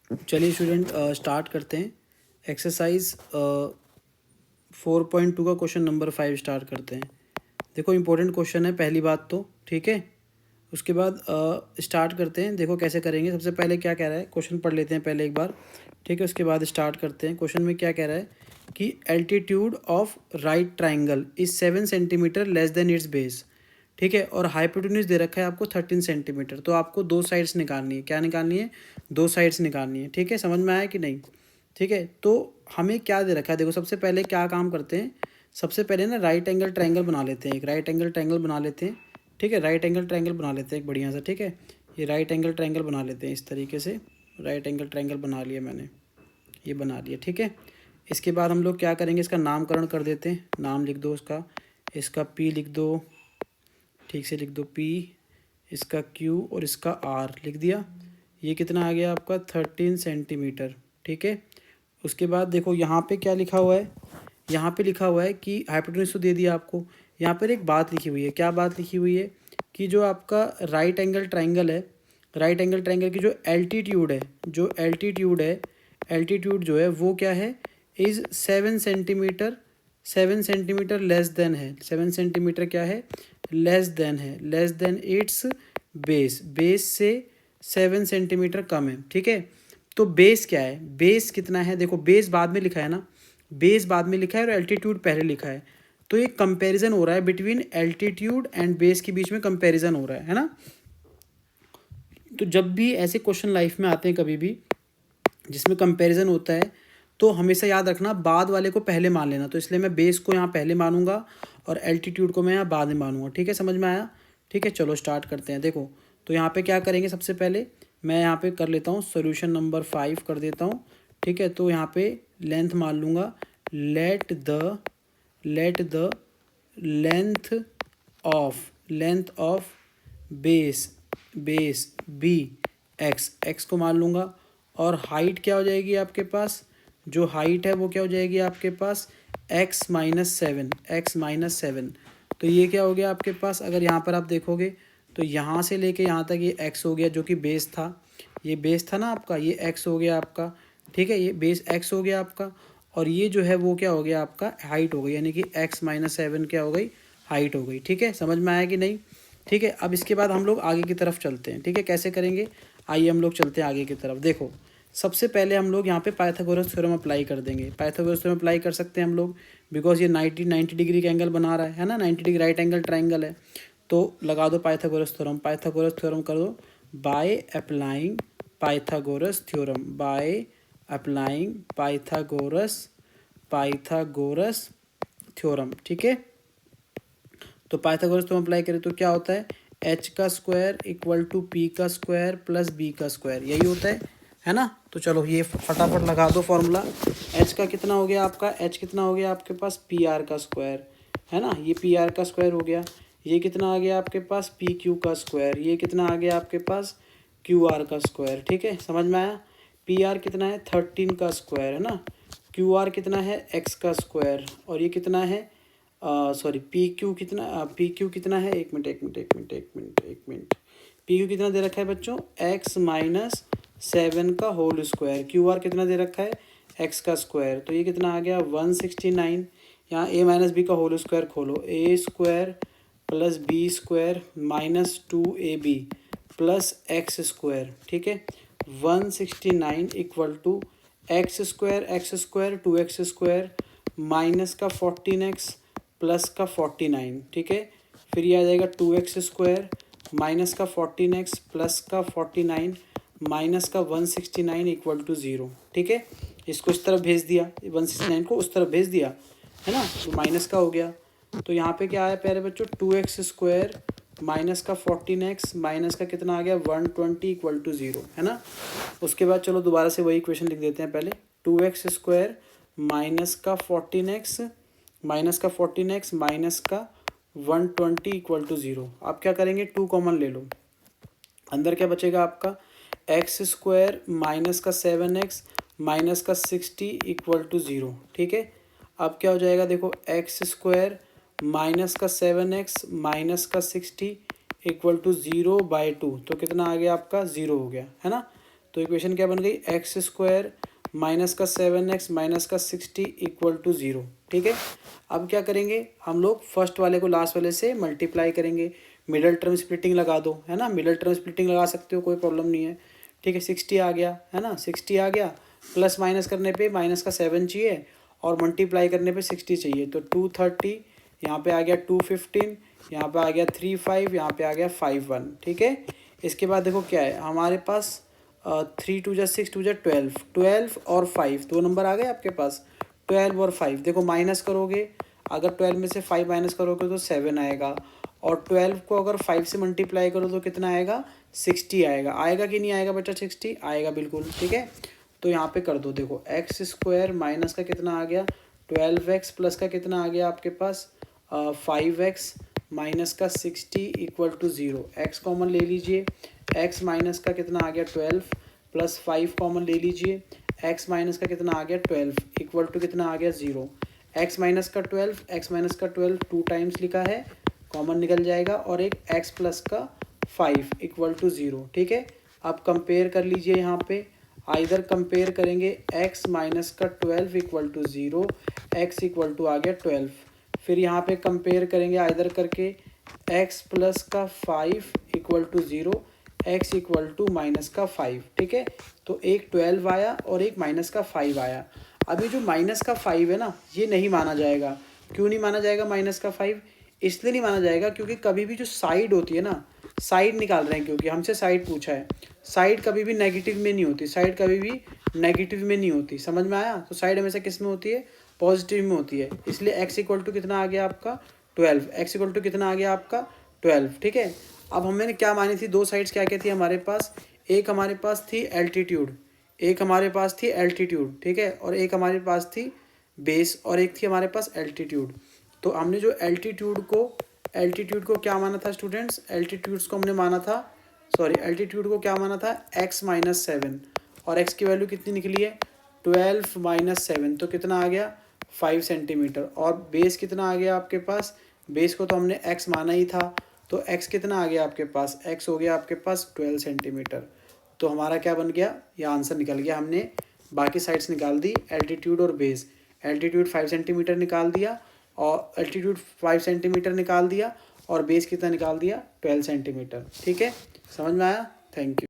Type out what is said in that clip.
चलिए student start करते हैं। एक्सरसाइज 4.2 का क्वेश्चन नंबर 5 स्टार्ट करते हैं। देखो इंपॉर्टेंट क्वेश्चन है पहली बात तो, ठीक है। उसके बाद स्टार्ट करते हैं। देखो कैसे करेंगे। सबसे पहले क्या कह रहा है, क्वेश्चन पढ़ लेते हैं पहले एक बार, ठीक है। उसके बाद स्टार्ट करते हैं। क्वेश्चन में क्या कह रहा है कि altitude of right triangle is 7 centimetre less than it's base, ठीक है। और हाइपोटेन्यूज दे रखा है आपको 13 सेंटीमीटर। तो आपको दो साइड्स निकालनी है। क्या निकालनी है? दो साइड्स निकालनी है, ठीक है। समझ में आया कि नहीं? ठीक है। तो हमें क्या दे रखा है, देखो सबसे पहले क्या काम करते हैं। सबसे पहले ना राइट एंगल ट्रायंगल बना लेते हैं, एक राइट एंगल ट्रायंगल बना लेते हैं, ठीक है। राइट एंगल ट्रायंगल बना लेते हैं एक बढ़िया सा, ठीक है। ये राइट एंगल ट्रायंगल बना लेते हैं इस तरीके से। राइट एंगल ट्रायंगल बना लिया मैंने, ये बना लिया, ठीक है। इसके बाद हम लोग क्या करेंगे, इसका नामकरण कर देते हैं। नाम लिख दो उसका, इसका पी लिख दो, ठीक से लिख दो पी, इसका क्यू और इसका आर लिख दिया। ये कितना आ गया आपका 13 सेंटीमीटर, ठीक है। उसके बाद देखो यहाँ पे क्या लिखा हुआ है, यहाँ पे लिखा हुआ है कि हाइपोटेन्यूज तो दे दिया आपको। यहाँ पर एक बात लिखी हुई है। क्या बात लिखी हुई है कि जो आपका राइट एंगल ट्रायंगल है, राइट एंगल ट्रायंगल की जो एल्टीट्यूड है, जो एल्टीट्यूड है, एल्टीट्यूड जो है वो क्या है, is 7 centimetre, 7 centimetre less than है। 7 सेंटीमीटर क्या है, लेस देन है, less than it's base, base से 7 सेंटीमीटर कम है, ठीक है। तो बेस क्या है, बेस कितना है, देखो बेस बाद में लिखा है ना, बेस बाद में लिखा है और एल्टीट्यूड पहले लिखा है। तो ये कंपैरिजन हो रहा है बिटवीन एल्टीट्यूड एंड बेस के बीच में कंपैरिजन हो रहा है ना। तो जब भी ऐसे क्वेश्चन लाइफ में आते हैं कभी भी जिसमें कंपैरिजन होता है, तो हमेशा याद रखना बाद वाले को पहले मान लेना। तो इसलिए मैं बेस को यहाँ पहले मानूंगा और एल्टीट्यूड को मैं यहाँ बाद में मानूंगा, ठीक है। समझ में आया? ठीक है, चलो स्टार्ट करते हैं। देखो तो यहाँ पे क्या करेंगे, सबसे पहले मैं यहाँ पे कर लेता हूँ सोल्यूशन नंबर 5 कर देता हूँ, ठीक है। तो यहाँ पे लेंथ मान लूँगा, let the length of base, base B X, X को मान लूँगा। और हाइट क्या हो जाएगी आपके पास, जो हाइट है वो क्या हो जाएगी आपके पास x-7, x-7। तो ये क्या हो गया आपके पास, अगर यहाँ पर आप देखोगे तो यहाँ से लेके यहाँ तक ये x हो गया जो कि बेस था, ये बेस था ना आपका, ये x हो गया आपका, ठीक है। ये बेस x हो गया आपका और ये जो है वो क्या हो गया आपका हाइट हो गई, यानी कि x-7 क्या हो गई, हाइट हो गई, ठीक है। समझ में आया कि नहीं? ठीक है। अब इसके बाद हम लोग आगे की तरफ चलते हैं, ठीक है। कैसे करेंगे, आइए हम लोग चलते हैं आगे की तरफ। देखो सबसे पहले हम लोग यहाँ पे पाइथागोरस थ्योरम अप्लाई कर देंगे। पाइथागोरस थ्योरम अप्लाई कर सकते हैं हम लोग, बिकॉज ये 90 डिग्री का एंगल बना रहा है ना, 90 डिग्री राइट एंगल ट्राइंगल है। तो लगा दो पाइथागोरस थ्योरम, पाइथागोरस थ्योरम कर दो, by applying Pythagoras theorem, by applying Pythagoras theorem, ठीक है। तो पाइथागोरस थ्योरम अप्लाई करें तो क्या होता है, एच का स्क्वायर इक्वल टू पी का स्क्वायर प्लस बी का स्क्वायर, यही होता है ना। तो चलो ये फटाफट लगा दो फॉर्मूला। एच का कितना हो गया आपका, एच कितना हो गया आपके पास पी आर का स्क्वायर, है ना, ये पी आर का स्क्वायर हो गया। ये कितना आ गया आपके पास पी क्यू का स्क्वायर, ये कितना आ गया आपके पास क्यू आर का स्क्वायर, ठीक है। समझ में आया? पी आर कितना है 13 का स्क्वायर, है ना। क्यू आर कितना है एक्स का स्क्वायर और ये कितना है सॉरी पी क्यू कितना है, एक मिनट, पी क्यू कितना दे रखा है बच्चों, x-7 का होल स्क्वायर। क्यू आर कितना दे रखा है x का स्क्वायर, तो ये कितना आ गया 169। यहाँ a माइनस बी का होल स्क्वायर खोलो, a square plus b square minus 2ab plus x square, ठीक है। 169 equal to x square 2x square minus का 14x प्लस का 49, ठीक है। फिर ये आ जाएगा 2x स्क्वायर माइनस का 14x प्लस का 49 माइनस का 169 इक्वल टू 0, ठीक है। इसको इस तरफ भेज दिया, 169 को उस तरफ भेज दिया, है ना, तो माइनस का हो गया। तो यहाँ पे क्या आया प्यारे बच्चों, 2x स्क्वायर माइनस का 14x माइनस का कितना आ गया 120 इक्वल टू 0, है ना। उसके बाद चलो दोबारा से वही इक्वेशन लिख देते हैं पहले, 2x स्क्वायर माइनस का 14x माइनस का 120 इक्वल टू 0। आप क्या करेंगे, 2 कॉमन ले लो, अंदर क्या बचेगा आपका एक्स स्क्वायर माइनस का 7x माइनस का 60 इक्वल टू 0, ठीक है। अब क्या हो जाएगा, देखो एक्स स्क्वायर माइनस का 7x माइनस का 60 इक्वल टू 0/2, तो कितना आ गया आपका 0 हो गया, है ना। तो इक्वेशन क्या बन गई, एक्स स्क्वायर माइनस का 7x माइनस का 60 इक्वल टू 0। ठीक है, अब क्या करेंगे हम लोग, फर्स्ट वाले को लास्ट वाले से मल्टीप्लाई करेंगे, मिडल टर्म स्प्लिटिंग लगा दो, है ना, मिडल टर्म स्प्लिटिंग लगा सकते हो, कोई प्रॉब्लम नहीं है। ठीक है, 60 आ गया, है ना, 60 आ गया, प्लस माइनस करने पे माइनस का 7 चाहिए और मल्टीप्लाई करने पे 60 चाहिए, तो 230, यहाँ पे आ गया 215, यहाँ पे आ गया 35, यहाँ पे आ गया 51। ठीक है, इसके बाद देखो क्या है हमारे पास, 3 2 जा 6 2 जा 12, 12 और 5 दो नंबर आ गए आपके पास, 12 और 5। देखो माइनस करोगे, अगर 12 में से 5 माइनस करोगे तो 7 आएगा, और 12 को अगर 5 से मल्टीप्लाई करो तो कितना आएगा, 60 आएगा। आएगा कि नहीं आएगा बेटा, 60 आएगा बिल्कुल। ठीक है, तो यहाँ पे कर दो, देखो एक्स स्क्वायर माइनस का कितना आ गया 12x प्लस का कितना आ गया आपके पास 5x माइनस का 60 इक्वल टू 0। एक्स कॉमन ले लीजिए, x माइनस का कितना आ गया 12 प्लस 5 कॉमन ले लीजिए, x माइनस का कितना आ गया 12 इक्वल टू कितना आ गया 0। x माइनस का 12 टू टाइम्स लिखा है, कॉमन निकल जाएगा, और एक x प्लस का 5 इक्वल टू 0। ठीक है, अब कंपेयर कर लीजिए, यहाँ पे आइधर कंपेयर करेंगे x माइनस का 12 equal to 0, x equal to आ गया 12। फिर यहाँ पे कंपेयर करेंगे आइधर करके x प्लस का 5 equal to 0, x equal to minus का 5। ठीक है, तो एक 12 आया और एक माइनस का 5 आया। अभी जो माइनस का 5 है ना, ये नहीं माना जाएगा। क्यों नहीं माना जाएगा माइनस का 5? इसलिए नहीं माना जाएगा क्योंकि कभी भी जो साइड होती है ना, साइड निकाल रहे हैं, क्योंकि हमसे साइड पूछा है, साइड कभी भी नेगेटिव में नहीं होती, साइड कभी भी नेगेटिव में नहीं होती। समझ में आया? तो साइड हमेशा किस में होती है, पॉजिटिव में होती है। इसलिए x इक्वल टू कितना आ गया आपका 12, x इक्वल टू कितना आ गया आपका 12। ठीक है, अब हमने क्या मानी थी, दो साइड्स क्या क्या थी हमारे पास, एक हमारे पास थी एल्टीट्यूड, एक हमारे पास थी एल्टीट्यूड। ठीक है, और एक हमारे पास थी बेस, और एक थी हमारे पास एल्टीट्यूड। तो हमने जो एल्टीट्यूड को क्या माना था स्टूडेंट्स, एल्टीट्यूड्स को हमने माना था, सॉरी एल्टीट्यूड को क्या माना था x माइनस 7, और x की वैल्यू कितनी निकली है 12 माइनस 7, तो कितना आ गया 5 सेंटीमीटर। और बेस कितना आ गया आपके पास, बेस को तो हमने x माना ही था, तो x कितना आ गया आपके पास, x हो गया आपके पास 12 सेंटीमीटर। तो हमारा क्या बन गया, यह आंसर निकल गया। हमने बाकी साइड्स निकाल दी, एल्टीट्यूड और बेस। एल्टीट्यूड 5 सेंटीमीटर निकाल दिया, और एल्टीट्यूड 5 सेंटीमीटर निकाल दिया, और बेस कितना निकाल दिया 12 सेंटीमीटर। ठीक है, समझ में आया? Thank you.